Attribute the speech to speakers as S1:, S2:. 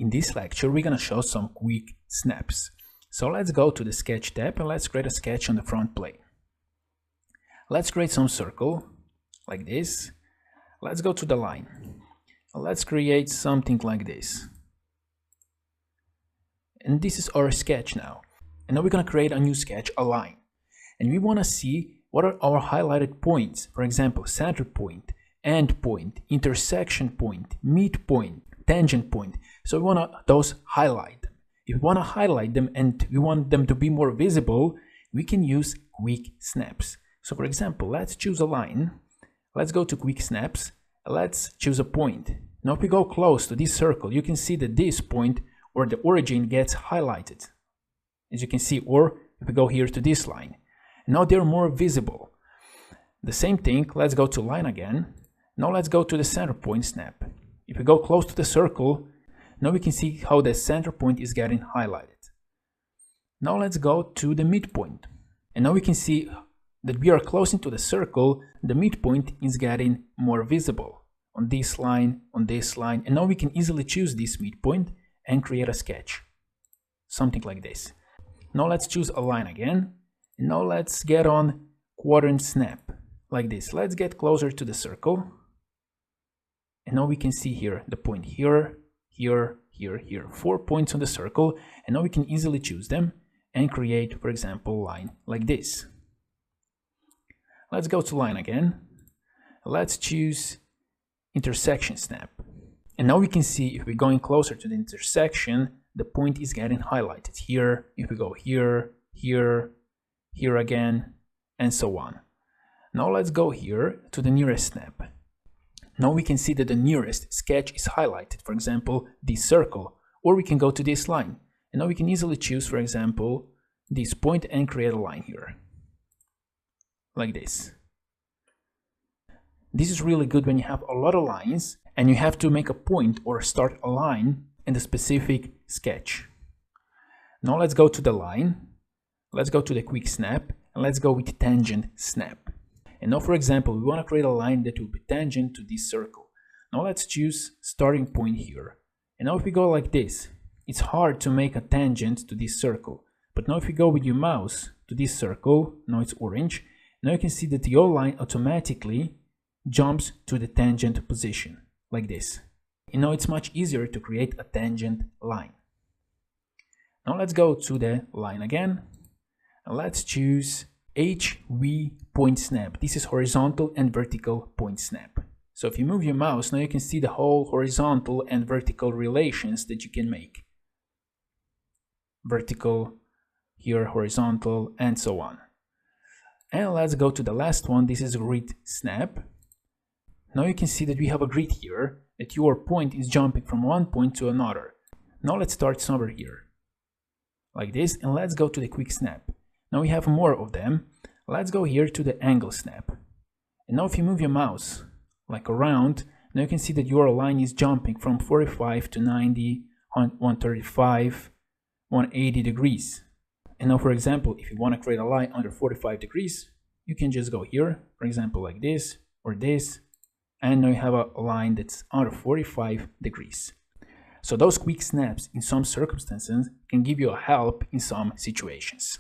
S1: In this lecture, we're going to show some quick snaps. So let's go to the Sketch tab and let's create a sketch on the front plane. Let's create some circle, like this. Let's go to the line. Let's create something like this. And this is our sketch now. And now we're going to create a new sketch, a line. And we want to see what are our highlighted points. For example, center point, end point, intersection point, midpoint, tangent point. So we want those highlight them. If we want to highlight them and we want them to be more visible, we can use quick snaps. So for example, let's choose a line. Let's go to quick snaps. Let's choose a point. Now if we go close to this circle, you can see that this point or the origin gets highlighted, as you can see. Or if we go here to this line, now they're more visible. The same thing, let's go to line again. Now let's go to the center point snap. If we go close to the circle, now we can see how the center point is getting highlighted. Now let's go to the midpoint. And now we can see that we are close into the circle, the midpoint is getting more visible on this line, and now we can easily choose this midpoint and create a sketch. Something like this. Now let's choose a line again, and now let's get on quadrant snap, like this. Let's get closer to the circle, and now we can see here the point here, here, here, here. 4 points on the circle, and now we can easily choose them and create, for example, a line like this. Let's go to line again. Let's choose intersection snap. And now we can see if we're going closer to the intersection, the point is getting highlighted here. If we go here, here, here again, and so on. Now let's go here to the nearest snap. Now we can see that the nearest sketch is highlighted, for example, this circle, or we can go to this line. And now we can easily choose, for example, this point and create a line here. Like this. This is really good when you have a lot of lines and you have to make a point or start a line in the specific sketch. Now let's go to the line, let's go to the quick snap, and let's go with tangent snap. And now, for example, we want to create a line that will be tangent to this circle. Now let's choose starting point here. And now if we go like this, it's hard to make a tangent to this circle. But now if you go with your mouse to this circle, now it's orange, now you can see that your line automatically jumps to the tangent position, like this. And now it's much easier to create a tangent line. Now let's go to the line again. And let's choose HV point snap. This is horizontal and vertical point snap. So if you move your mouse, now you can see the whole horizontal and vertical relations that you can make. Vertical, here horizontal, and so on. And let's go to the last one. This is grid snap. Now you can see that we have a grid here, that your point is jumping from one point to another. Now let's start somewhere here, like this, and let's go to the quick snap. Now we have more of them. Let's go here to the angle snap. And now if you move your mouse like around, now you can see that your line is jumping from 45 to 90, 135, 180 degrees. And now, for example, if you want to create a line under 45 degrees, you can just go here, for example, like this or this, and now you have a line that's under 45 degrees. So those quick snaps in some circumstances can give you a help in some situations.